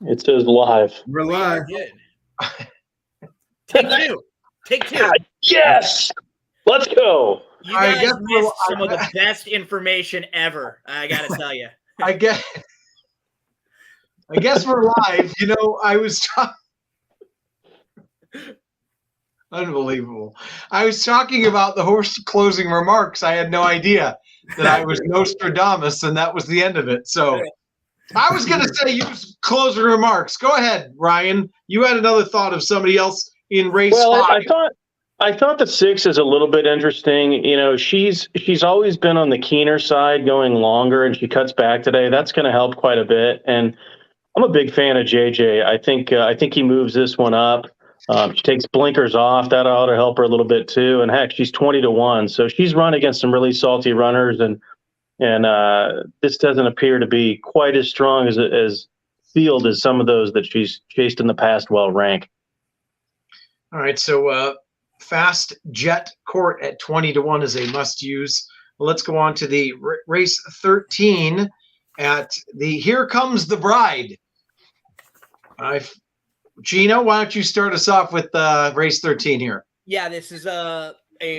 It says live. We're We are live. good. Take two. Take two. Yes. Let's go. You I guys guess we're- missed some of the best information ever. I gotta tell you. I guess we're live. You know, I was unbelievable. I was talking about the horse closing remarks. I had no idea that I was Nostradamus, and that was the end of it. So I was going to say use closing remarks. Go ahead, Ryan. You had another thought of somebody else in race Well, 5. I thought the 6 is a little bit interesting. You know, she's always been on the keener side, going longer, and she cuts back today. That's going to help quite a bit. And I'm a big fan of JJ. I think he moves this one up. She takes blinkers off. That ought to help her a little bit too. And heck, she's 20-1, so she's run against some really salty runners, and this doesn't appear to be quite as strong as field as some of those that she's chased in the past. Well, rank. All right, so Fast Jet Court at 20-1 is a must use. Well, let's go on to the race 13 at the Here Comes the Bride. Gino, why don't you start us off with race 13 here? Yeah, this is a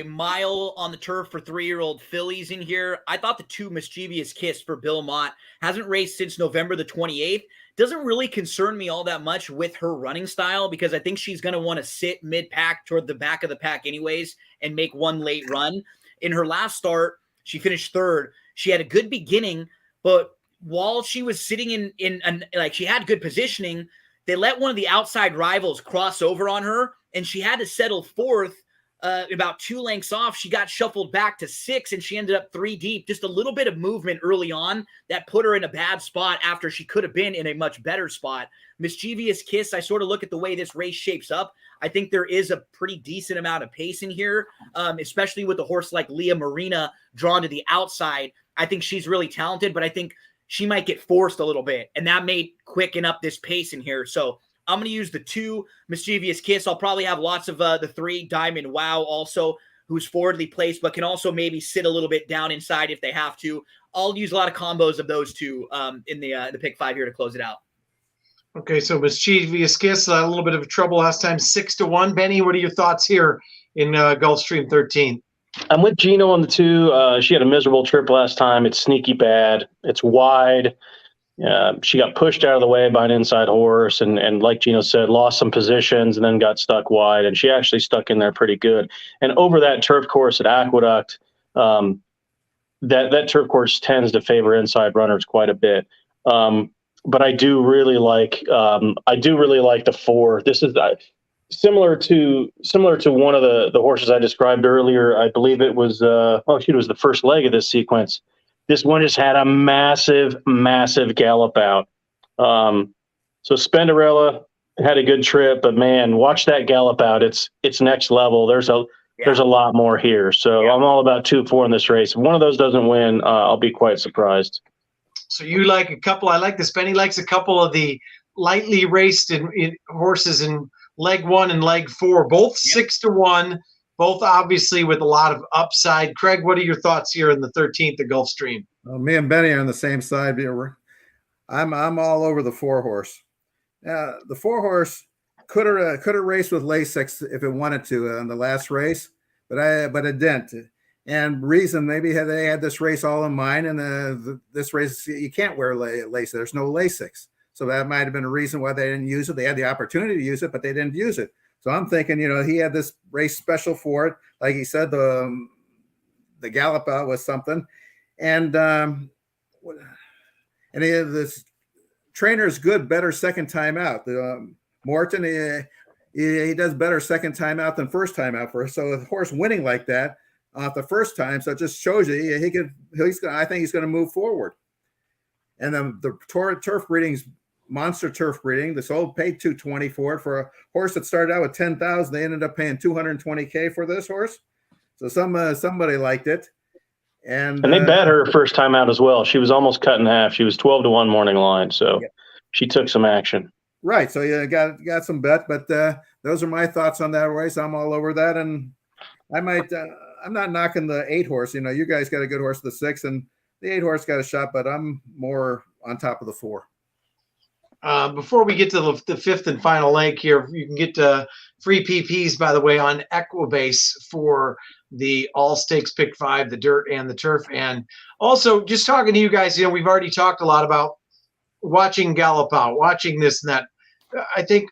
mile on the turf for 3-year-old fillies in here. I thought the 2 Mischievous Kiss for Bill Mott hasn't raced since November the 28th. Doesn't really concern me all that much with her running style because I think she's going to want to sit mid-pack toward the back of the pack anyways and make one late run. In her last start, she finished 3rd. She had a good beginning, but while she was sitting in like she had good positioning, they let one of the outside rivals cross over on her, and she had to settle 4th. About 2 lengths off, she got shuffled back to 6, and she ended up 3 deep. Just a little bit of movement early on that put her in a bad spot after she could have been in a much better spot. Mischievous Kiss, I sort of look at the way this race shapes up. I think there is a pretty decent amount of pace in here, especially with a horse like Leah Marina drawn to the outside. I think she's really talented, but I think she might get forced a little bit, and that may quicken up this pace in here. So I'm going to use the 2 Mischievous Kiss. I'll probably have lots of the 3 Diamond Wow also, who's forwardly placed, but can also maybe sit a little bit down inside if they have to. I'll use a lot of combos of those 2 in the pick 5 here to close it out. Okay, so Mischievous Kiss, a little bit of trouble last time, 6-1. Benny, what are your thoughts here in Gulfstream 13? I'm with Gino on the 2. She had a miserable trip last time. It's sneaky bad. It's wide. She got pushed out of the way by an inside horse, and like Gino said, lost some positions and then got stuck wide. And she actually stuck in there pretty good. And over that turf course at Aqueduct, that turf course tends to favor inside runners quite a bit. But I do really like the 4. This is similar to one of the horses I described earlier. I believe it was it was the first leg of this sequence. This one just had a massive gallop out. So Spenderella had a good trip, but man, watch that gallop out. It's next level. There's a lot more here. So I'm all about 2-4 in this race. If one of those doesn't win, I'll be quite surprised. So you like a couple. I like this. Benny likes a couple of the lightly raced in horses in leg 1 and leg 4, both 6-1. Both obviously with a lot of upside. Craig, what are your thoughts here in the 13th of Gulfstream? Well, me and Benny are on the same side. I'm all over the 4 horse. The 4 horse could have raced with Lasix if it wanted to in the last race, but it didn't. And reason maybe they had this race all in mind, and this race you can't wear Lasix. There's no Lasix, so that might have been a reason why they didn't use it. They had the opportunity to use it, but they didn't use it. So I'm thinking, he had this race special for it. Like he said, the gallop out was something. And this trainer is good, better second time out. Morton, he does better second time out than first time out for us. So the horse winning like that the first time, so it just shows you I think he's going to move forward. And then the turf breeding's monster turf breeding. This old paid $220 for it for a horse that started out with 10,000. They ended up paying $220K for this horse. So somebody liked it, and they bet her first time out as well. She was almost cut in half. She was 12-1 morning line, so she took some action. Right. So you got some bet, but those are my thoughts on that race. I'm all over that, and I might. I'm not knocking the 8 horse. You guys got a good horse, the 6, and the 8 horse got a shot, but I'm more on top of the 4. Before we get to the fifth and final leg here, you can get free PPs, by the way, on Equibase for the All Stakes Pick 5, the Dirt and the Turf. And also, just talking to you guys, we've already talked a lot about watching Gallop Out, watching this and that. I think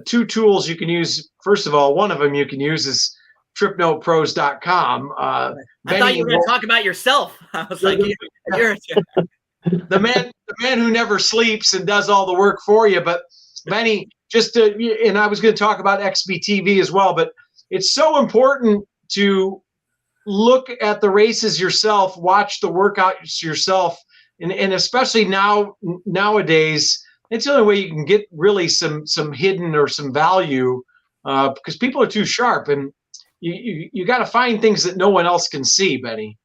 two tools you can use. First of all, one of them you can use is tripnotepros.com. I thought you were going to talk about yourself. I was like, you're the man who never sleeps and does all the work for you. But Benny, and I was going to talk about XBTV as well, but it's so important to look at the races yourself, watch the workouts yourself, and especially nowadays, it's the only way you can get really some hidden or some value, because people are too sharp, and you got to find things that no one else can see, Benny.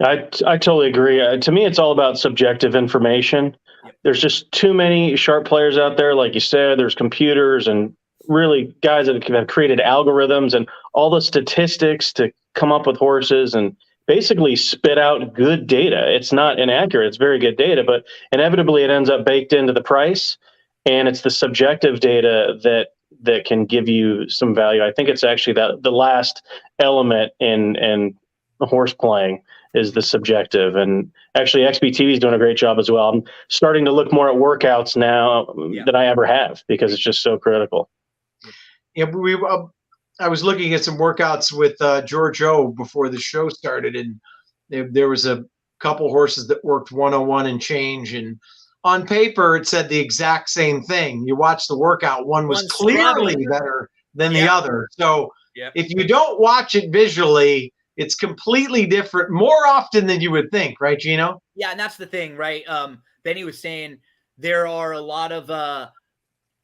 I totally agree. To me, it's all about subjective information. There's just too many sharp players out there. Like you said, there's computers and really guys that have created algorithms and all the statistics to come up with horses and basically spit out good data. It's not inaccurate. It's very good data, but inevitably it ends up baked into the price. And it's the subjective data that can give you some value. I think it's actually the last element in horse playing is the subjective. And actually XBTV is doing a great job as well. I'm starting to look more at workouts now than I ever have, because it's just so critical. Yeah, I was looking at some workouts with George O before the show started, and there was a couple horses that worked 101 and change, and on paper it said the exact same thing. You watch the workout, one was clearly better than the other. So if you don't watch it visually, it's completely different more often than you would think, right, Gino? Yeah, and that's the thing, right? Benny was saying there are a lot of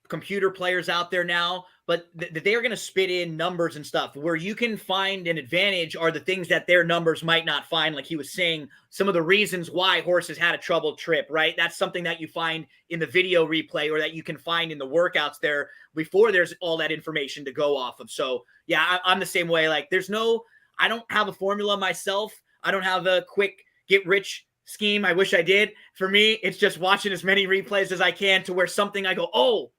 computer players out there now, but they are going to spit in numbers and stuff. Where you can find an advantage are the things that their numbers might not find. Like he was saying, some of the reasons why horses had a troubled trip, right? That's something that you find in the video replay, or that you can find in the workouts there before there's all that information to go off of. So yeah, I'm the same way. Like I don't have a formula myself. I don't have a quick get rich scheme. I wish I did. For me, it's just watching as many replays as I can to where something I go, oh,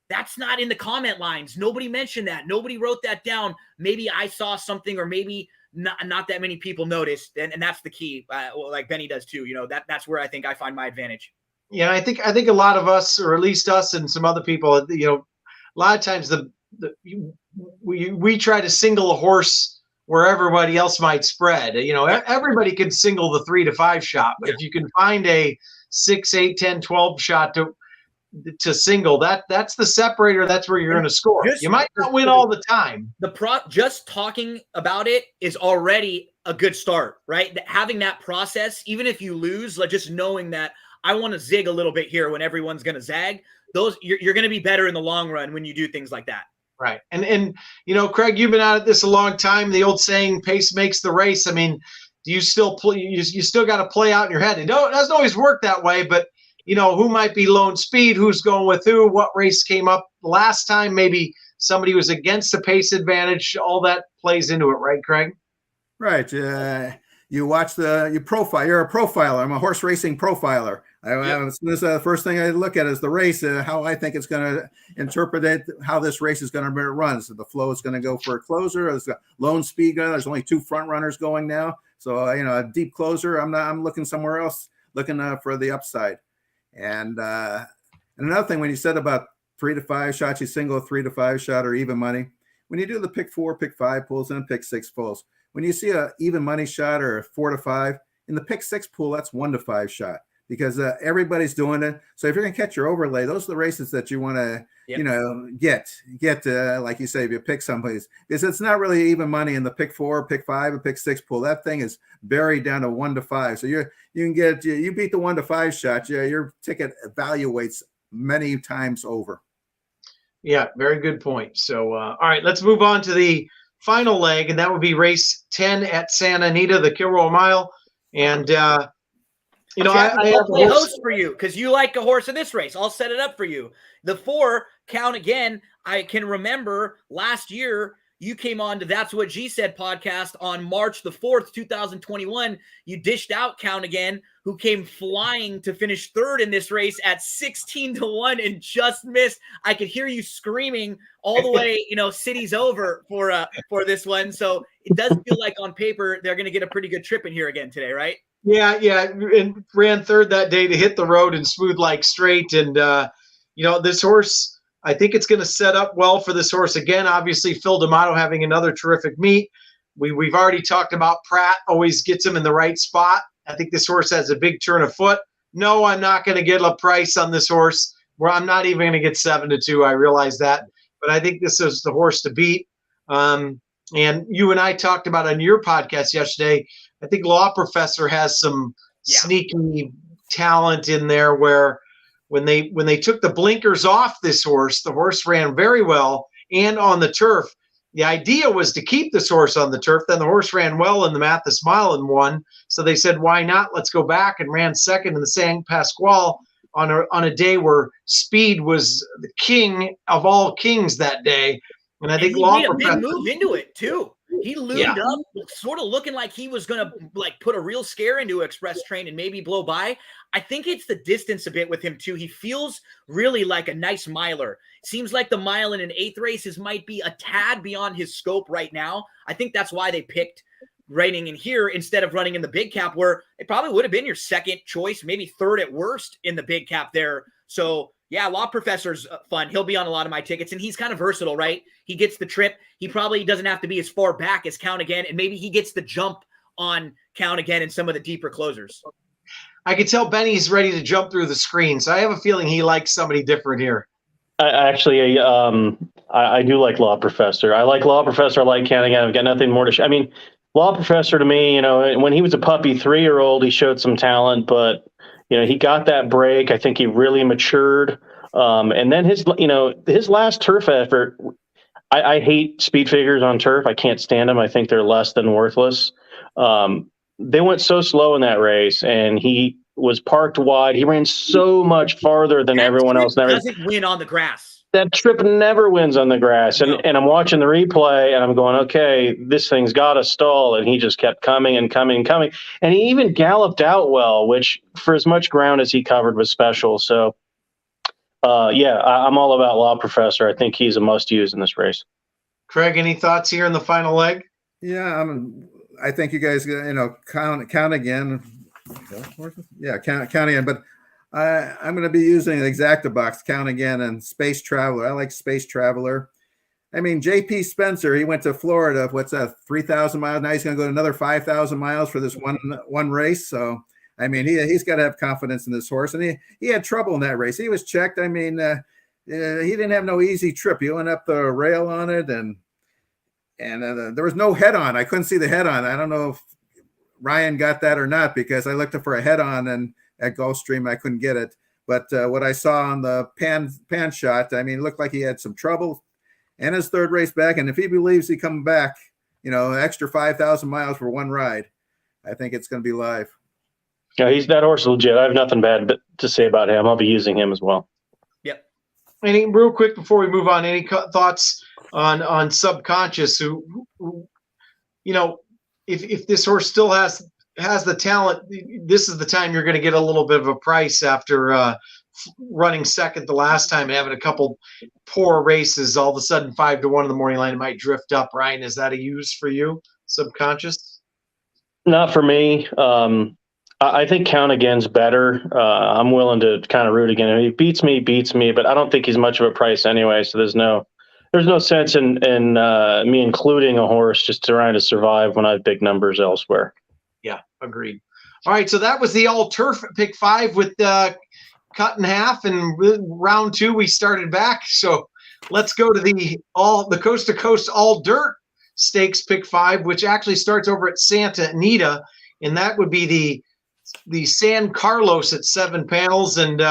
that's not in the comment lines. Nobody mentioned that. Nobody wrote that down. Maybe I saw something, or maybe not that many people noticed. And that's the key. Like Benny does too. That's where I think I find my advantage. Yeah, I think a lot of us, or at least us and some other people, a lot of times we try to single a horse where everybody else might spread. Everybody can single the 3 to 5 shot, but if you can find a 6, 8, 10, 12 shot to single, that's the separator. That's where you're going to score. You might not win all the time. Just talking about it is already a good start, right? Having that process, even if you lose, like just knowing that I want to zig a little bit here when everyone's going to zag, you're going to be better in the long run when you do things like that. Right. And Craig, you've been at this a long time. The old saying, pace makes the race. I mean, do you still play? You still got to play out in your head. It doesn't always work that way, but who might be lone speed, who's going with who, what race came up last time, maybe somebody was against the pace advantage. All that plays into it, right, Craig? Right. You watch you profile. You're a profiler. I'm a horse racing profiler. As soon as the first thing I look at is the race, how I think it's going to interpret it, how this race is going to run. So the flow is going to go for a closer. There's a lone speed gun. There's only 2 front runners going now. So, a deep closer. I'm looking somewhere else, looking for the upside. And another thing, when you said about 3 to 5 shots, you single a 3 to 5 shot or even money. When you do the pick 4, pick 5 pools and pick 6 pools, when you see a even money shot or a 4 to 5 in the pick 6 pool, that's 1 to 5 shot. Because everybody's doing it. So if you're going to catch your overlay, those are the races that you want to, get like you say, if you pick someplace, because it's not really even money in the pick 4, pick 5, and pick 6 pool. That thing is buried down to 1 to 5. So you beat the 1 to 5 shot. Yeah, your ticket evaluates many times over. Yeah, very good point. So, all right, let's move on to the final leg, and that would be race 10 at Santa Anita, the Kilroy Mile. And, I'll play host for you because you like a horse in this race. I'll set it up for you. The 4 count again. I can remember last year you came on to That's What G Said podcast on March the 4th, 2021. You dished out Count Again, who came flying to finish third in this race at 16-1 and just missed. I could hear you screaming all the way, city's over for this one. So it does feel like on paper they're going to get a pretty good trip in here again today, right? Yeah, and ran third that day to hit the road and smooth like straight. And this horse, I think it's going to set up well for this horse again. Obviously, Phil D'Amato having another terrific meet. We've already talked about Pratt always gets him in the right spot. I think this horse has a big turn of foot. No, I'm not going to get a price on this horse. Where I'm not even going to get 7-2. I realize that, but I think this is the horse to beat. And you and I talked about on your podcast yesterday. I think Law Professor has some sneaky talent in there where when they took the blinkers off this horse, the horse ran very well and on the turf. The idea was to keep this horse on the turf. Then the horse ran well in the Mathis Mile and won. So they said, why not? Let's go back, and ran second in the San Pasquale on a day where speed was the king of all kings that day. And I think Law Professor moved into it too. He loomed up, sort of looking like he was going to put a real scare into Express Train and maybe blow by. I think it's the distance a bit with him too. He feels really like a nice miler. Seems like the mile in an 8th race might be a tad beyond his scope right now. I think that's why they picked running in here instead of running in the big cap, where it probably would have been your second choice, maybe third at worst in the big cap there. So yeah, Law Professor's fun. He'll be on a lot of my tickets, and he's kind of versatile, right? He gets the trip. He probably doesn't have to be as far back as Count Again, and maybe he gets the jump on Count Again in some of the deeper closers. I can tell Benny's ready to jump through the screen, so I have a feeling he likes somebody different here. I do like Law Professor. I like Law Professor. I like Count Again. I've got nothing more to show. I mean, Law Professor to me, when he was a puppy 3-year-old, he showed some talent, but he got that break. I think he really matured. And then his last turf effort, I hate speed figures on turf. I can't stand them. I think they're less than worthless. They went so slow in that race, and he was parked wide. He ran so much farther than everyone else. Doesn't win on the grass. That trip never wins on the grass. And I'm watching the replay, and I'm going, okay, this thing's got to stall. And he just kept coming and coming and coming. And he even galloped out well, which for as much ground as he covered was special. So, I'm all about Law Professor. I think he's a must-use in this race. Craig, any thoughts here in the final leg? Yeah, I think you guys, count again. Yeah, count again. But I'm going to be using the Exacta-Box, Count Again, and Space Traveler. I like Space Traveler. I mean, J.P. Spencer, he went to Florida. What's that, 3,000 miles? Now he's going to go another 5,000 miles for this one race. So, I mean, he's got to have confidence in this horse. And he had trouble in that race. He was checked. I mean, he didn't have no easy trip. He went up the rail on it, and there was no head-on. I couldn't see the head-on. I don't know if Ryan got that or not, because I looked for a head-on, and at Gulfstream I couldn't get it. But what I saw on the pan shot, I mean, it looked like he had some trouble. And his third race back, and if he believes he come back, extra 5,000 miles for one ride, I think it's going to be live. Yeah, that horse is legit. I have nothing bad to say about him. I'll be using him as well. Yep. Any real quick before we move on, any thoughts on Subconscious? Who if this horse still has the talent, this is the time you're going to get a little bit of a price after running second the last time and having a couple poor races. All of a sudden, 5-1 in the morning line, it might drift up. Ryan, is that a use for you, Subconscious? Not for me. I think Count Again's better. I'm willing to kind of root again. If he beats me, but I don't think he's much of a price anyway. So there's no sense in me including a horse just trying to survive when I have big numbers elsewhere. Yeah, agreed. All right, so that was the all turf pick 5 with cut in half, and round 2 we started back. So let's go to the coast to coast all dirt stakes pick 5, which actually starts over at Santa Anita, and that would be the San Carlos at 7 panels. And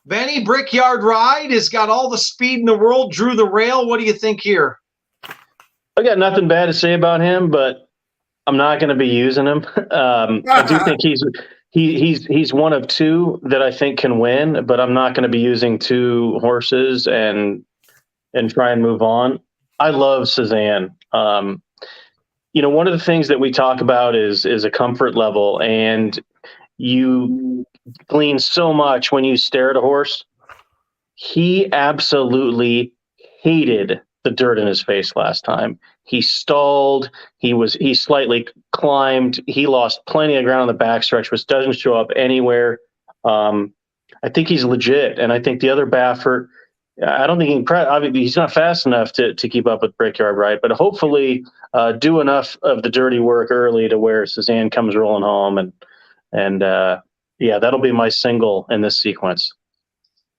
Benny, Brickyard Ride has got all the speed in the world, drew the rail. What do you think here? I got nothing bad to say about him, but I'm not going to be using him. I do think he's one of 2 that I think can win, but I'm not going to be using 2 horses and try and move on. I love Cezanne. One of the things that we talk about is a comfort level, and you glean so much when you stare at a horse. He absolutely hated the dirt in his face last time. He stalled. He slightly climbed. He lost plenty of ground on the backstretch, which doesn't show up anywhere. I think he's legit, and I think the other Baffert, I don't think he's not fast enough to keep up with Brickyard Ride, but hopefully do enough of the dirty work early to where Cezanne comes rolling home, and that'll be my single in this sequence.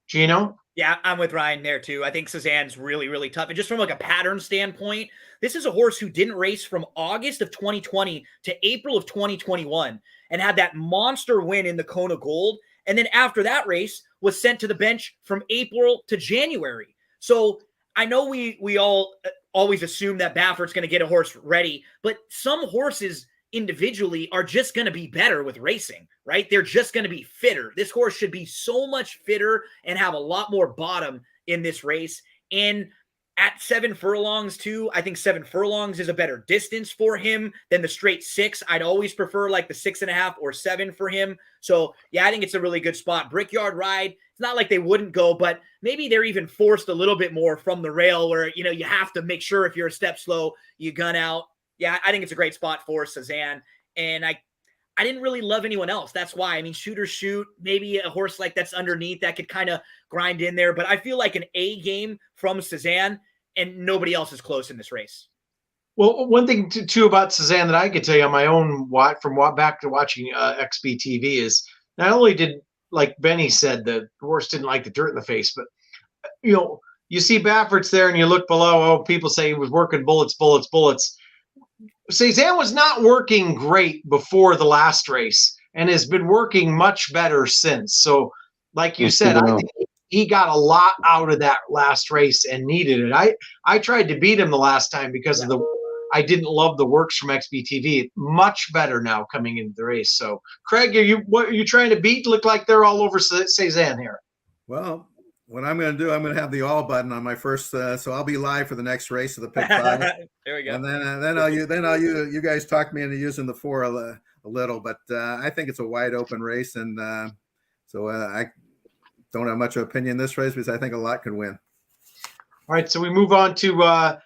Gino? Yeah, I'm with Ryan there too. I think Cezanne's really, really tough. And just from like a pattern standpoint, this is a horse who didn't race from August of 2020 to April of 2021 and had that monster win in the Kona Gold. And then after that race was sent to the bench from April to January. So I know we all always assume that Baffert's going to get a horse ready, but some horses individually are just going to be better with racing, right? They're just going to be fitter. This horse should be so much fitter and have a lot more bottom in this race. And at 7 furlongs too, I think 7 furlongs is a better distance for him than the straight 6. I'd always prefer like the 6.5 or 7 for him. So yeah, I think it's a really good spot. Brickyard Ride, it's not like they wouldn't go, but maybe they're even forced a little bit more from the rail where, you have to make sure if you're a step slow, you gun out. Yeah, I think it's a great spot for Cezanne. And I didn't really love anyone else. That's why. I mean, Shoot or Shoot, maybe a horse like that's underneath that could kind of grind in there. But I feel like an A game from Cezanne, and nobody else is close in this race. Well, one thing too about Cezanne that I could tell you on my own back to watching XBTV is not only did, like Benny said, the horse didn't like the dirt in the face, but you see Baffert's there and you look below. Oh, people say he was working bullets. Cezanne was not working great before the last race and has been working much better since. So, like you said, I think he got a lot out of that last race and needed it. I tried to beat him the last time because of I didn't love the works from XBTV. Much better now coming into the race. So, Craig, what are you trying to beat? Look like they're all over Cezanne here. Well, what I'm going to do, I'm going to have the all button on my first, so I'll be live for the next race of the Pick 5. There we go. And then you guys talk me into using the 4 a little, but I think it's a wide open race, and so I don't have much opinion in this race because I think a lot could win. All right, so we move on to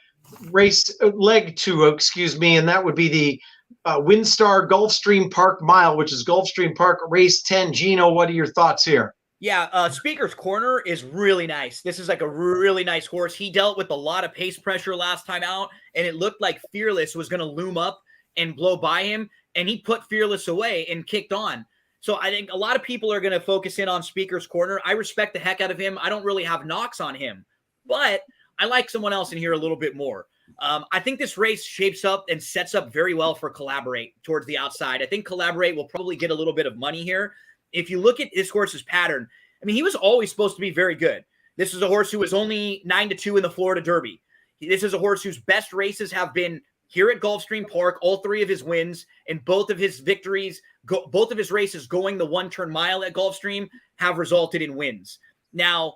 race leg 2, and that would be the WinStar Gulfstream Park Mile, which is Gulfstream Park race 10. Gino, what are your thoughts here? Yeah, Speaker's Corner is really nice. This is like a really nice horse. He dealt with a lot of pace pressure last time out, and it looked like Fearless was going to loom up and blow by him, and he put Fearless away and kicked on. So I think a lot of people are going to focus in on Speaker's Corner. I respect the heck out of him. I don't really have knocks on him, but I like someone else in here a little bit more. I think this race shapes up and sets up very well for Collaborate towards the outside. I think Collaborate will probably get a little bit of money here. If you look at this horse's pattern, I mean, he was always supposed to be very good. This is a horse who was only 9-2 in the Florida Derby. This is a horse whose best races have been here at Gulfstream Park. All 3 of his wins and both of his victories, both of his races going the 1-turn mile at Gulfstream have resulted in wins. Now,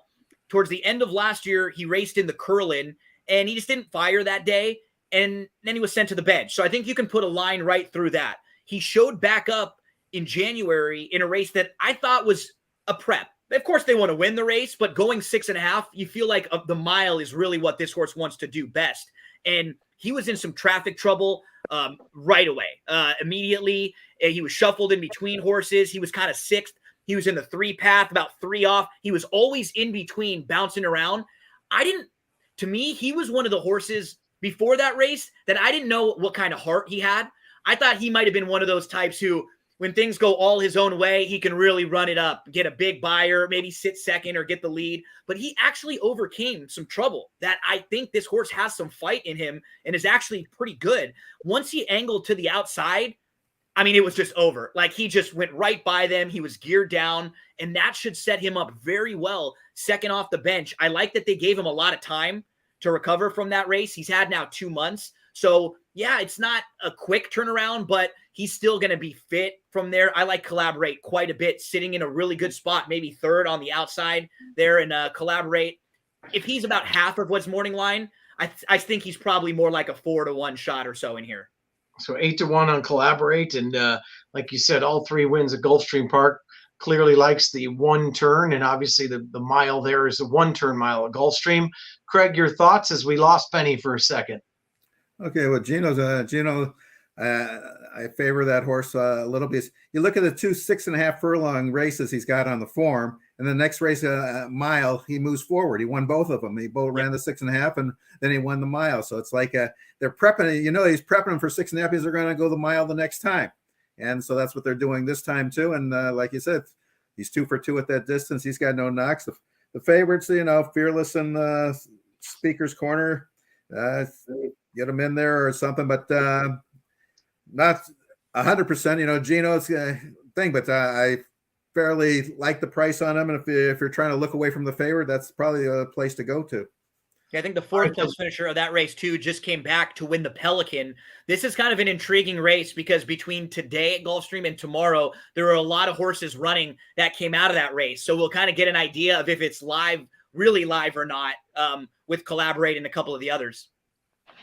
towards the end of last year, he raced in the Curlin, and he just didn't fire that day, and then he was sent to the bench. So I think you can put a line right through that. He showed back up in January in a race that I thought was a prep. Of course, they want to win the race, but going 6.5, you feel like the mile is really what this horse wants to do best. And he was in some traffic trouble right away. Immediately, he was shuffled in between horses. He was kind of 6th. He was in the 3 path, about 3 off. He was always in between, bouncing around. To me, he was one of the horses before that race that I didn't know what kind of heart he had. I thought he might have been one of those types who, when things go all his own way, he can really run it up, get a big buyer, maybe sit second or get the lead. But he actually overcame some trouble that I think this horse has some fight in him and is actually pretty good. Once he angled to the outside, I mean, it was just over. Like, he just went right by them. He was geared down, and that should set him up very well second off the bench. I like that they gave him a lot of time to recover from that race. He's had now 2 months. So, yeah, it's not a quick turnaround, but he's still going to be fit from there. I like Collaborate quite a bit, sitting in a really good spot, maybe 3rd on the outside there, and Collaborate. If he's about half of what's morning line, I think he's probably more like a 4-1 shot or so in here. So 8-1 on Collaborate, and like you said, all 3 wins at Gulfstream Park. Clearly likes the 1 turn, and obviously the mile there is a 1-turn mile at Gulfstream. Craig, your thoughts as we lost Penny for a second? Okay, well, Gino, I favor that horse a little bit. You look at the 2 6.5 furlong races he's got on the form, and the next race, mile, he moves forward. He won both of them. He both ran the 6.5, and then he won the mile. So it's like they're prepping. He's prepping him for 6.5 because they're going to go the mile the next time, and so that's what they're doing this time too. And like you said, he's 2 for 2 at that distance. He's got no knocks. The favorites, Fearless and Speaker's Corner, get him in there or something, but not 100%. Gino's thing, but I fairly like the price on him. And if you're trying to look away from the favorite, that's probably a place to go to. I think the 4th place finisher of that race too just came back to win the Pelican. This is kind of an intriguing race because between today at Gulfstream and tomorrow, there are a lot of horses running that came out of that race. So we'll kind of get an idea of if it's really live or not, with Collaborate and a couple of the others.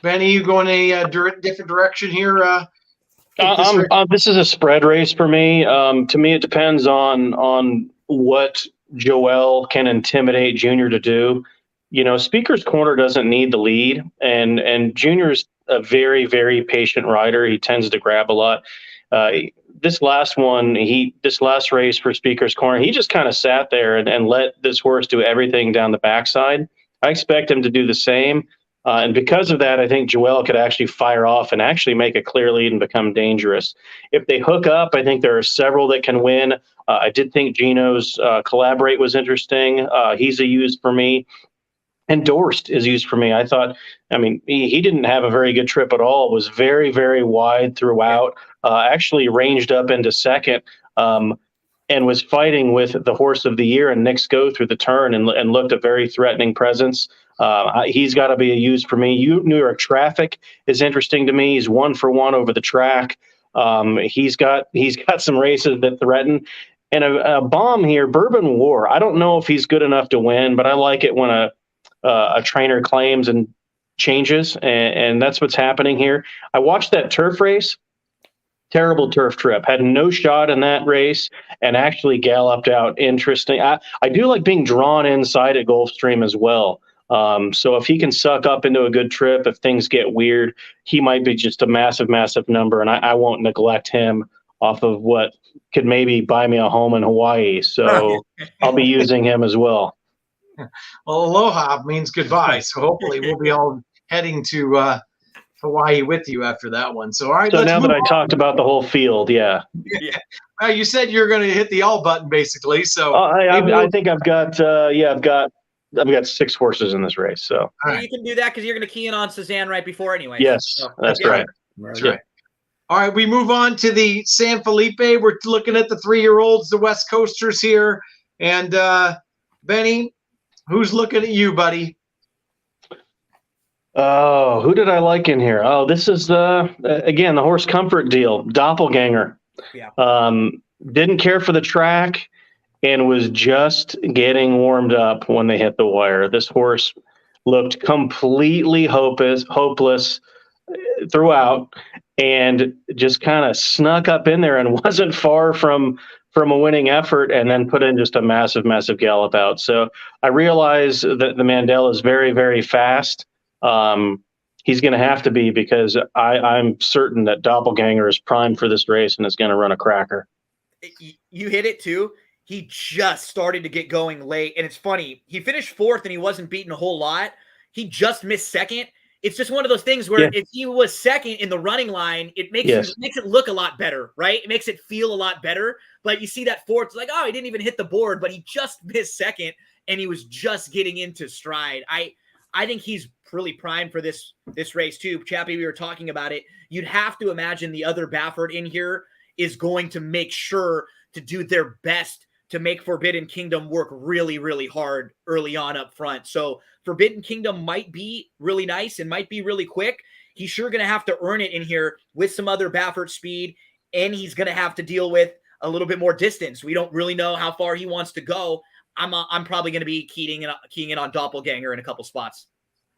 Benny, you going a different direction here? This is a spread race for me. To me, it depends on what Joel can intimidate Junior to do. Speaker's Corner doesn't need the lead, and Junior's a very, very patient rider. He tends to grab a lot. This last race for Speaker's Corner, he just kind of sat there and let this horse do everything down the backside. I expect him to do the same. And because of that, I think Joel could actually fire off and actually make a clear lead and become dangerous. If they hook up, I think there are several that can win. I did think Gino's Collaborate was interesting. He's a use for me. Endorsed is used for me. He didn't have a very good trip at all. It was very, very wide throughout, actually ranged up into second, and was fighting with the horse of the year and Nick Sco through the turn and looked a very threatening presence. He's got to be a use for me. New York Traffic is interesting to me. He's 1 for 1 over the track. He's got some races that threaten. And a bomb here, Bourbon War. I don't know if he's good enough to win, but I like it when a trainer claims and changes, and that's what's happening here. I watched that turf race. Terrible turf trip. Had no shot in that race and actually galloped out. Interesting. I do like being drawn inside at Gulfstream as well. So if he can suck up into a good trip, if things get weird, he might be just a massive, massive number, and I won't neglect him off of what could maybe buy me a home in Hawaii. So I'll be using him as well. Well, aloha means goodbye. So hopefully we'll be all heading to Hawaii with you after that one. So all right. So now that I talked about the whole field, yeah. You said you're going to hit the all button basically. So I think I've got 6 horses in this race. So you can do that because you're going to key in on Suzanne right before anyway. Yes, that's right. That's right. All right, we move on to the San Felipe. We're looking at the 3-year-olds, the West Coasters here, and Benny. Who's looking at you, buddy? Oh, who did I like in here? Oh, this is again the horse comfort deal, Doppelganger. Yeah. Didn't care for the track and was just getting warmed up when they hit the wire. This horse looked completely hopeless throughout, and just kind of snuck up in there and wasn't far from a winning effort, and then put in just a massive, massive gallop out. So I realize that the Mandela is very, very fast. He's going to have to be, because I'm certain that Doppelganger is primed for this race and is going to run a cracker. You hit it too. He just started to get going late. And it's funny. He finished 4th and he wasn't beaten a whole lot. He just missed 2nd. It's just one of those things where if he was 2nd in the running line, it makes it look a lot better, right? It makes it feel a lot better. But you see that 4th, it's like, oh, he didn't even hit the board, but he just missed 2nd and he was just getting into stride. I think he's really primed for this race too. Chappie, we were talking about it. You'd have to imagine the other Baffert in here is going to make sure to do their best to make Forbidden Kingdom work really, really hard early on up front. So Forbidden Kingdom might be really nice and might be really quick. He's sure going to have to earn it in here with some other Baffert speed, and he's going to have to deal with a little bit more distance. We don't really know how far he wants to go. I'm probably going to be keying in on Doppelganger in a couple spots.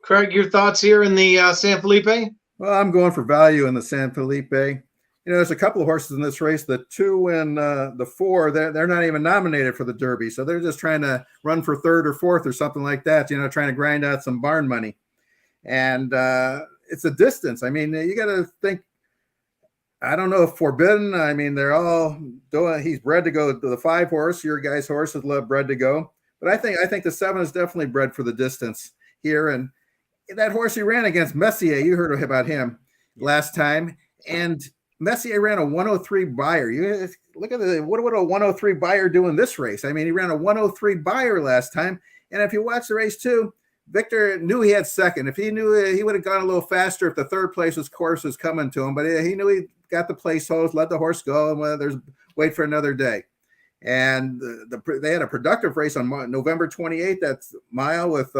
Craig, your thoughts here in the San Felipe? Well, I'm going for value in the San Felipe. There's a couple of horses in this race. The 2 and the 4, they're not even nominated for the Derby, so they're just trying to run for 3rd or 4th or something like that. Trying to grind out some barn money, and it's a distance. I mean, you got to think. I don't know if Forbidden. I mean, they're all doing. He's bred to go to the 5 horse. Your guy's horse is bred to go, but I think the 7 is definitely bred for the distance here. And that horse he ran against Messier, you heard about him last time, and Messier ran a 103 buyer. You look at what would a 103 buyer do in this race? I mean, he ran a 103 buyer last time, and if you watch the race too, Victor knew he had second. If he knew, he would have gone a little faster if the 3rd place course was coming to him, but he knew he got the place holds, let the horse go, and there's wait for another day. And they had a productive race on November 28th. That's mile with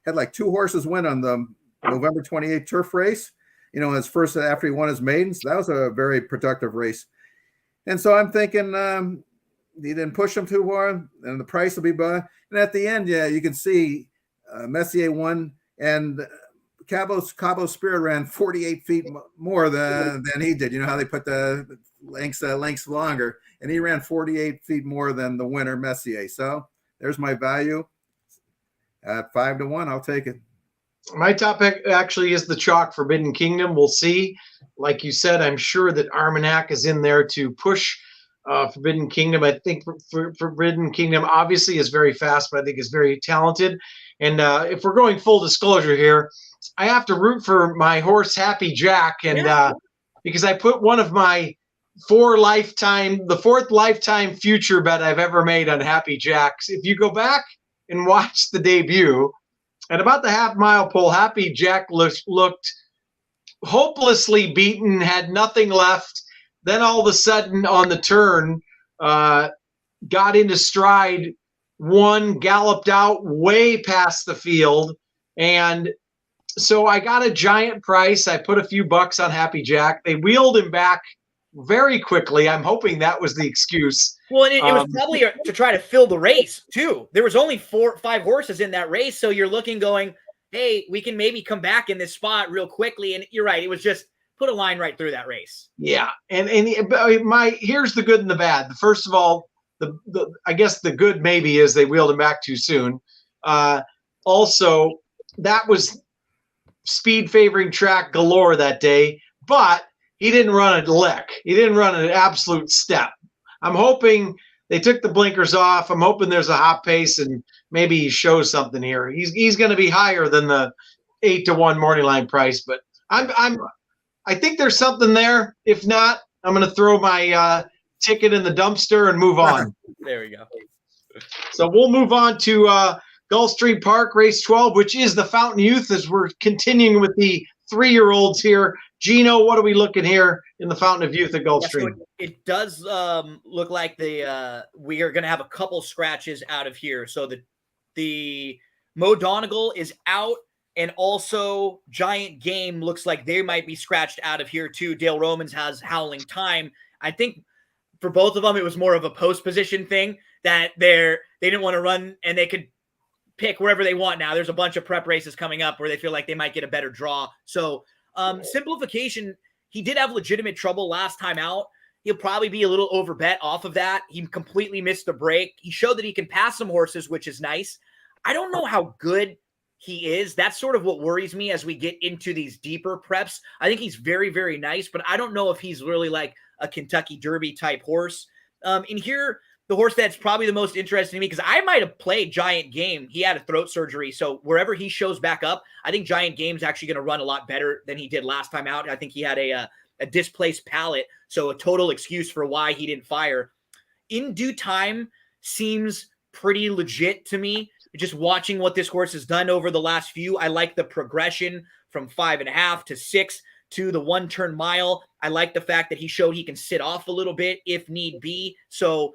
had like 2 horses win on the November 28th turf race. His first after he won his maidens. That was a very productive race. And so I'm thinking he didn't push him too hard, and the price will be by. And at the end, yeah, you can see Messier won, and Cabo Spirit ran 48 feet more than he did. You know how they put the lengths longer, and he ran 48 feet more than the winner Messier. So there's my value at 5 to 1. I'll take it. My top pick actually is the chalk Forbidden Kingdom. We'll see. Like you said, I'm sure that Armagnac is in there to push Forbidden Kingdom. I think Forbidden Kingdom obviously is very fast, but I think is very talented. And if we're going full disclosure here, I have to root for my horse Happy Jack, and because I put one of my 4th lifetime future bet I've ever made on Happy Jacks. If you go back and watch the debut, at about the half-mile pole, Happy Jack looked hopelessly beaten, had nothing left. Then all of a sudden on the turn, got into stride, won, galloped out way past the field. And so I got a giant price. I put a few bucks on Happy Jack. They wheeled him back very quickly. I'm hoping that was the excuse. Well, and it was probably to try to fill the race too. There was only 4 or 5 horses in that race, so you're looking, going, "Hey, we can maybe come back in this spot real quickly." And you're right; it was just put a line right through that race. Yeah, and here's the good and the bad. First of all, I guess the good maybe is they wheeled him back too soon. Also, that was speed favoring track galore that day, but he didn't run a lick. He didn't run an absolute step. I'm hoping they took the blinkers off. I'm hoping there's a hot pace and maybe he shows something here. He's going to be higher than the 8 to 1 morning line price, but I think there's something there. If not, I'm going to throw my ticket in the dumpster and move on. There we go. So we'll move on to Gulfstream Park, race 12, which is the Fountain Youth, as we're continuing with the 3-year-olds here. Gino, what are we looking here in the Fountain of Youth at Gulfstream? So it does look like we are going to have a couple scratches out of here. So the Mo Donegal is out, and also Giant Game looks like they might be scratched out of here too. Dale Romans has Howling Time. I think for both of them, it was more of a post position thing that they didn't want to run, and they could pick wherever they want now. There's a bunch of prep races coming up where they feel like they might get a better draw. So simplification, he did have legitimate trouble last time out. He'll probably be a little overbet off of that. He completely missed the break. He showed that he can pass some horses, which is nice. I don't know how good he is. That's sort of what worries me as we get into these deeper preps. I think he's very, very nice, but I don't know if he's really like a Kentucky Derby type horse. In here, the horse that's probably the most interesting to me, because I might have played Giant Game. He had a throat surgery, so wherever he shows back up, I think Giant Game's actually going to run a lot better than he did last time out. I think he had a displaced palate, so a total excuse for why he didn't fire. In Due Time seems pretty legit to me. Just watching what this horse has done over the last few, I like the progression from 5.5 to 6 to the 1-turn mile. I like the fact that he showed he can sit off a little bit if need be. So,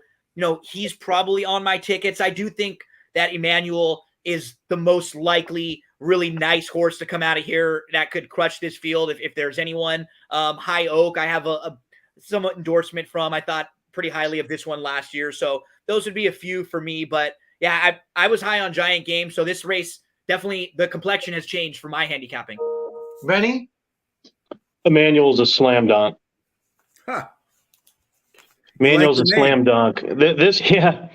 he's probably on my tickets. I do think that Emanuel is the most likely really nice horse to come out of here that could crush this field if there's anyone. High Oak, I have a somewhat endorsement from. I thought pretty highly of this one last year. So those would be a few for me. But yeah, I was high on Giant Game. So this race definitely the complexion has changed for my handicapping. Benny? Emanuel's a slam dunk. Huh. Emanuel's like a the name. slam dunk. Yeah.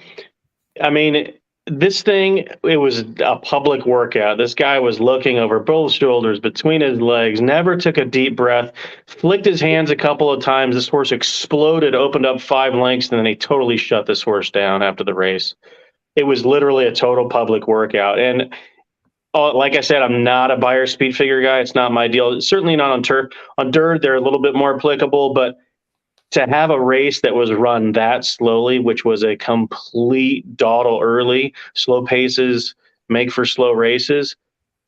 I mean, this thing, it was a public workout. This guy was looking over both shoulders, between his legs, never took a deep breath, flicked his hands a couple of times. This horse exploded, opened up 5 lengths, and then he totally shut this horse down after the race. It was literally a total public workout. And like I said, I'm not a buyer speed figure guy. It's not my deal. Certainly not on turf. On dirt, they're a little bit more applicable, but to have a race that was run that slowly, which was a complete dawdle early, slow paces make for slow races,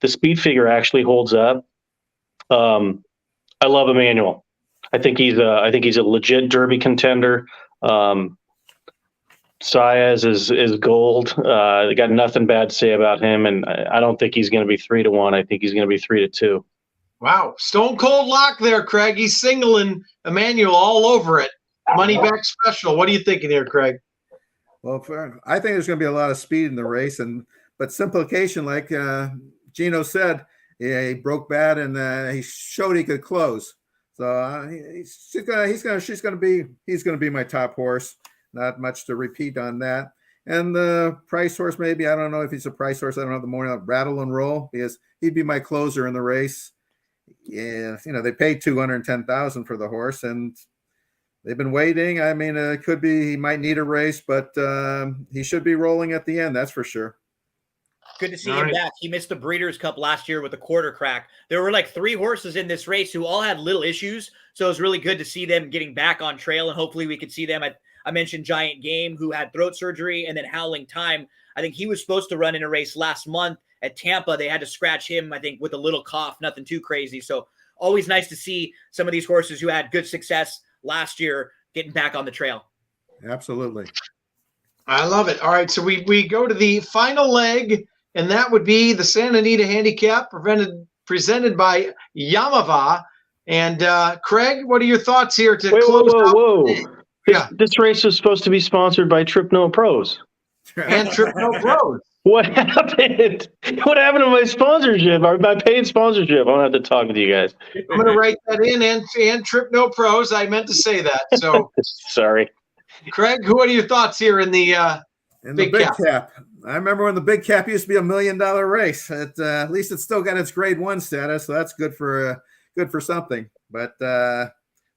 the speed figure actually holds up. I love Emanuel. I think he's a legit Derby contender. Saez is gold. They got nothing bad to say about him, and I don't think he's going to be 3-1. I think he's going to be 3-2. Wow. Stone cold lock there, Craig. He's singling Emanuel all over it. Money back special. What are you thinking here, Craig? Well, I think there's going to be a lot of speed in the race, but simplification, like Gino said, he broke bad and he showed he could close. So he's going to be my top horse. Not much to repeat on that. And the price horse, maybe, I don't know if he's a price horse. I don't know the morning, rattle and roll, because he'd be my closer in the race. Yeah, they paid $210,000 for the horse, and they've been waiting. I mean, it could be he might need a race, but he should be rolling at the end. That's for sure. Good to see him back. He missed the Breeders' Cup last year with a quarter crack. There were like 3 horses in this race who all had little issues, so it was really good to see them getting back on trail, and hopefully we could see them at. I mentioned Giant Game, who had throat surgery, and then Howling Time. I think he was supposed to run in a race last month at Tampa. They had to scratch him, I think, with a little cough, nothing too crazy. So always nice to see some of these horses who had good success last year getting back on the trail. Absolutely. I love it. All right, so we go to the final leg, and that would be the Santa Anita Handicap presented by Yamava. And Craig, what are your thoughts here to close out? Whoa. This race is supposed to be sponsored by Trip No Pros. And Trip No Pros. What happened? What happened to my sponsorship? Or my paid sponsorship? I'm gonna have to talk with you guys. I'm gonna write that in and Trip No Pros. I meant to say that. So sorry. Craig, what are your thoughts here in the big cap? I remember when the big cap used to be $1 million race. At least it's still got its grade 1 status, so that's good for something. But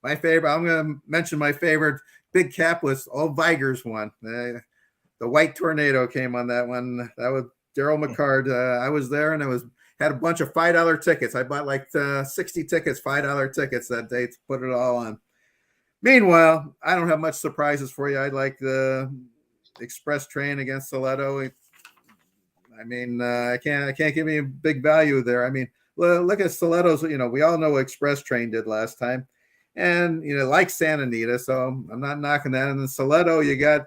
my favorite, I'm gonna mention my favorite big cap was Vigers one. The White Tornado came on that one. That was Daryl McCard. I was there, and had a bunch of $5 tickets. I bought like 60 tickets, $5 tickets that day to put it all on. Meanwhile, I don't have much surprises for you. I like the Express Train against Stiletto. I mean, I can't give you a big value there. I mean, look at Stiletto's. We all know what Express Train did last time, and like Santa Anita. So I'm not knocking that. And then Stiletto, look at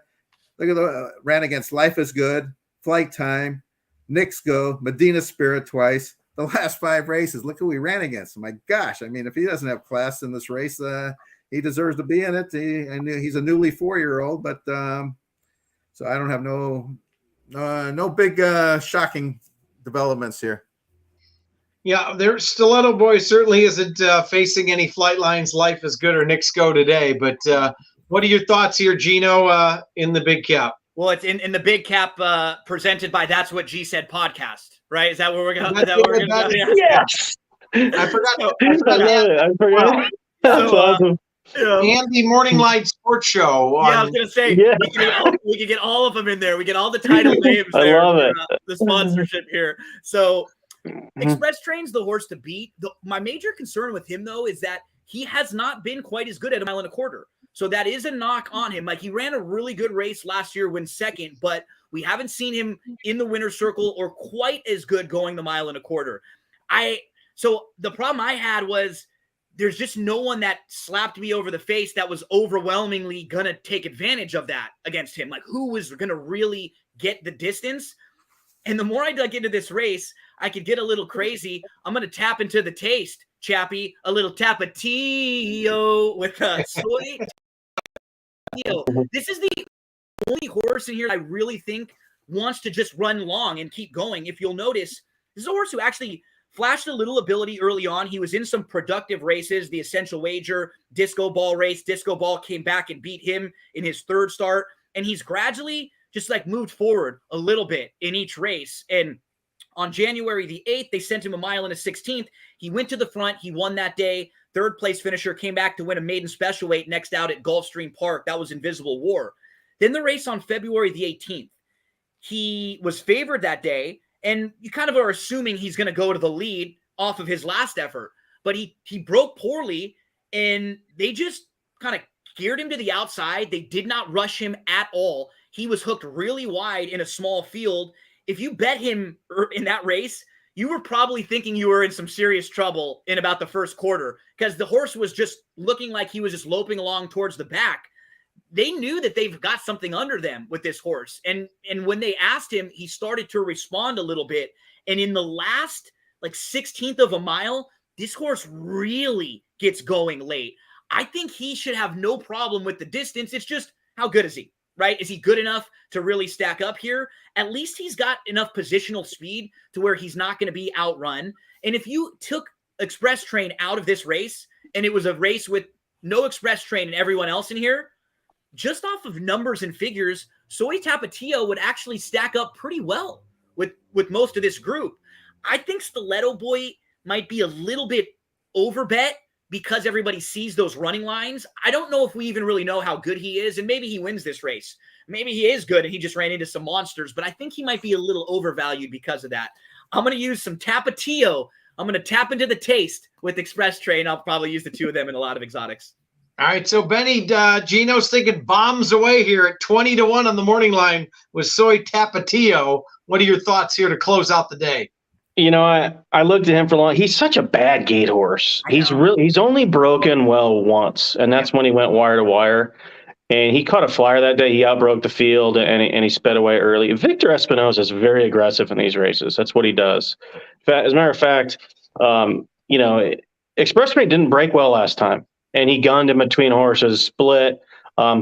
ran against Life is Good, Flight Time, Knicks Go, Medina Spirit twice. The last 5 races, look who he ran against. My gosh, I mean, if he doesn't have class in this race, he deserves to be in it. He's a newly 4-year-old, but so I don't have no big shocking developments here. Yeah, their Stiletto Boy certainly isn't facing any Flight Lines, Life is Good, or Knicks Go today. But what are your thoughts here, Gino, in the big cap? Well, it's in the big cap presented by That's What G Said podcast, right? Is that what we're going to do? Yes. I forgot. I forgot. That's awesome. And the Morning Light Sports Show. I was going to say, we can get all of them in there. We get all the title names there. I love it. The sponsorship here. So Express Train's the horse to beat. My major concern with him, though, is that he has not been quite as good at 1.25 miles. So that is a knock on him. Like, he ran a really good race last year, went second, but we haven't seen him in the winner's circle or quite as good going the 1.25 miles. So the problem I had was there's just no one that slapped me over the face that was overwhelmingly going to take advantage of that against him. Like, who was going to really get the distance? And the more I dug into this race, I could get a little crazy. I'm going to tap into the taste, Chappie. A little tapatio with a soy. This is the only horse in here I really think wants to just run long and keep going. If you'll notice, This is a horse who actually flashed a little ability early on. He was in some productive races, the Essential Wager, Disco Ball race. Disco Ball came back and beat him in his third start. And he's gradually just like moved forward a little bit in each race. And on January the 8th, they sent him a mile and a 16th. He went to the front. He won that day. Third place finisher, came back to win a maiden special weight next out at Gulfstream Park. That was Invisible War. Then the race on February the 18th. He was favored that day, and you kind of are assuming he's going to go to the lead off of his last effort. But he broke poorly, and they just kind of geared him to the outside. They did not rush him at all. He was hooked really wide in a small field. If you bet him in that race, you were probably thinking you were in some serious trouble in about the first quarter, because the horse was just looking like he was just loping along towards the back. They knew that they've got something under them with this horse. And when they asked him, he started to respond a little bit. And in the last like 16th of a mile, this horse really gets going late. I think he should have no problem with the distance. It's just, how good is he, right? Is he good enough to really stack up here? At least he's got enough positional speed to where he's not going to be outrun. And if you took Express Train out of this race and it was a race with no Express Train and everyone else in here, just off of numbers and figures, Soy Tapatio would actually stack up pretty well with most of this group. I think Stiletto Boy might be a little bit overbet because everybody sees those running lines. I don't know if we even really know how good he is, and maybe he wins this race. Maybe he is good and he just ran into some monsters, but I think he might be a little overvalued because of that. I'm going to use some Tapatio. I'm going to tap into the taste with Express Train. I'll probably use the two of them in a lot of exotics. All right, so Benny, Gino's thinking bombs away here at 20-1 on the morning line with Soy Tapatio. What are your thoughts here to close out the day? You know, I looked at him for long. He's such a bad gate horse. He's only broken well once, and that's when he went wire to wire. And he caught a flyer that day. He outbroke the field, and he sped away early. Victor Espinosa is very aggressive in these races. That's what he does. As a matter of fact, you know, Express Train didn't break well last time, and he gunned in between horses, split.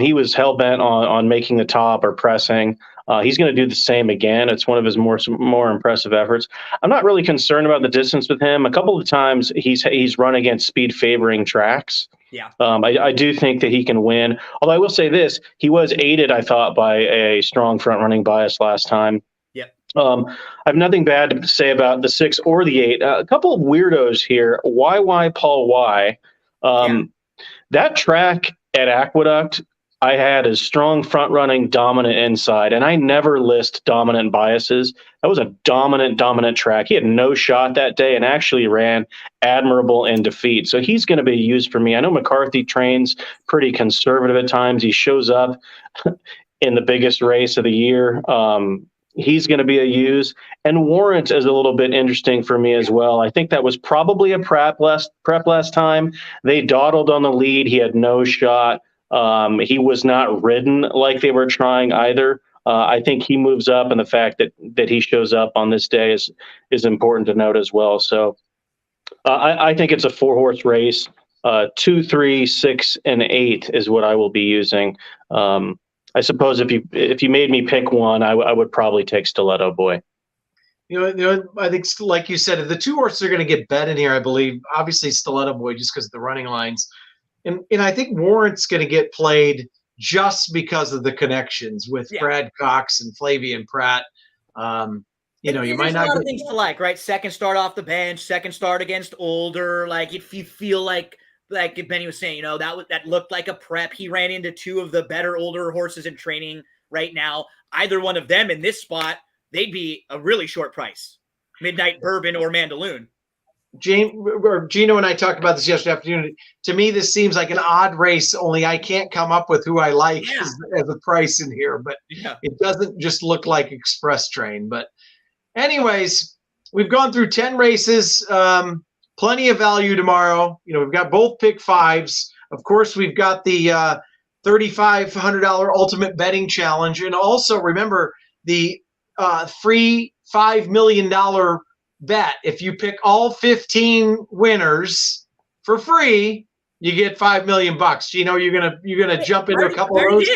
He was hell-bent on making the top or pressing. He's going to do the same again. It's one of his more impressive efforts. I'm not really concerned about the distance with him. A couple of times he's run against speed-favoring tracks. Yeah. I do think that he can win. Although I will say this, he was aided, I thought, by a strong front-running bias last time. Yep. I have nothing bad to say about the 6 or the 8. A couple of weirdos here. YY Paul Y. That track at Aqueduct, I had a strong front-running, dominant inside, and I never list dominant biases. That was a dominant track. He had no shot that day and actually ran admirable in defeat. So he's going to be used for me. I know McCarthy trains pretty conservative at times. He shows up in the biggest race of the year. He's going to be a use. And Warrant is a little bit interesting for me as well. I think that was probably a prep last time. They dawdled on the lead. He had no shot. He was not ridden like they were trying either. I think he moves up, and the fact that he shows up on this day is important to note as well. So I think it's a 4-horse race. 2, 3, 6, and 8 is what I will be using. I suppose if you made me pick one, I would probably take Stiletto Boy. You know, I think, like you said, the 2 horses are going to get bet in here, I believe. Obviously, Stiletto Boy, just because of the running lines. And I think Warrant's going to get played just because of the connections with Brad Cox and Flavian Pratt. You know, you might not. There's a lot of things to like, right? Second start off the bench, second start against older. Like, if you feel like Benny was saying, you know, that looked like a prep. He ran into 2 of the better older horses in training right now. Either one of them in this spot, they'd be a really short price. Midnight Bourbon or Mandaloon. Gino and I talked about this yesterday afternoon. To me, this seems like an odd race, only I can't come up with who I like as a price in here. But it doesn't just look like Express Train. But anyways, we've gone through 10 races. Plenty of value tomorrow. You know, we've got both pick 5s. Of course, we've got the $3,500 Ultimate Betting Challenge. And also, remember, the free $5 million bet. If you pick all 15 winners for free, you get $5 million. Gino, you're gonna jump into a couple of those.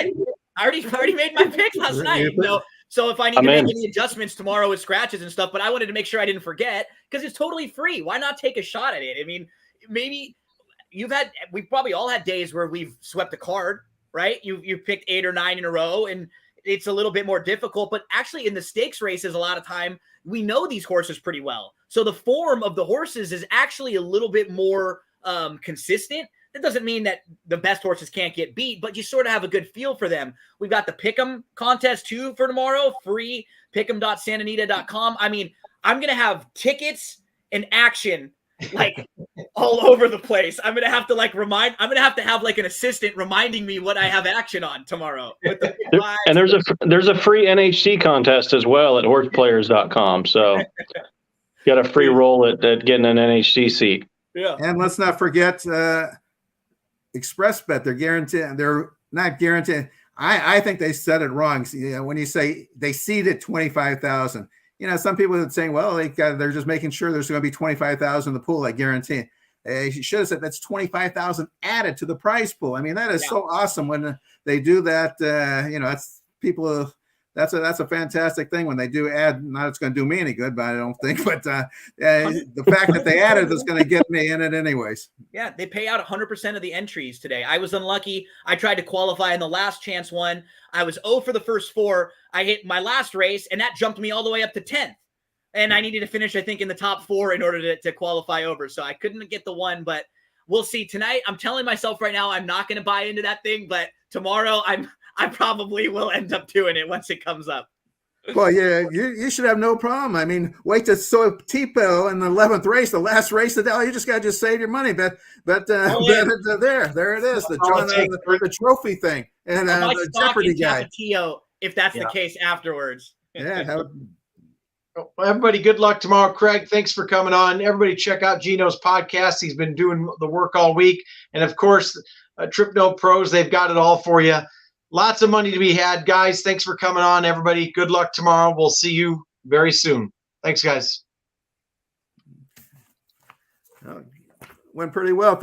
I already made my pick last night. So So if I need I'm to make in. any adjustments tomorrow with scratches and stuff, but I wanted to make sure I didn't forget because it's totally free. Why not take a shot at it? I mean, maybe we've probably all had days where we've swept a card, right? You picked 8 or 9 in a row, and it's a little bit more difficult. But actually, in the stakes races, a lot of time we know these horses pretty well. So the form of the horses is actually a little bit more consistent. That doesn't mean that the best horses can't get beat, but you sort of have a good feel for them. We've got the Pick'em contest too for tomorrow, free, pick'em.santanita.com. I mean, I'm going to have tickets and action like all over the place. I'm going to have to I'm going to have like an assistant reminding me what I have action on tomorrow. With the And there's a free NHC contest as well at horseplayers.com. So got a free roll at getting an NHC seat. Yeah. And let's not forget Express Bet. They're guaranteed. They're not guaranteed. I think they said it wrong. When you say they seeded 25,000, some people are saying, well, they're just making sure there's going to be 25,000 in the pool. I guarantee. You should have said that's 25,000 added to the prize pool. I mean, that is so awesome when they do that. That's people. That's a fantastic thing when they do add. Not it's going to do me any good, but I don't think. But the fact that they added is going to get me in it anyways. Yeah, they pay out 100% of the entries today. I was unlucky. I tried to qualify in the last chance one. I was 0 for the first 4. I hit my last race, and that jumped me all the way up to 10th. And I needed to finish, I think, in the top 4 in order to qualify over. So I couldn't get the one, but we'll see. Tonight, I'm telling myself right now I'm not going to buy into that thing, but tomorrow I probably will end up doing it once it comes up. Well, yeah, you should have no problem. I mean, wait to sow Tipo in the 11th race, the last race of the day. You just got to save your money. But there it is, the trophy thing. And the Jeopardy guy. If that's the case afterwards. Yeah. Well, everybody, good luck tomorrow. Craig, thanks for coming on. Everybody check out Gino's podcast. He's been doing the work all week. And, of course, Trip No Pros, they've got it all for you. Lots of money to be had. Guys, thanks for coming on. Everybody, good luck tomorrow. We'll see you very soon. Thanks, guys. Went pretty well.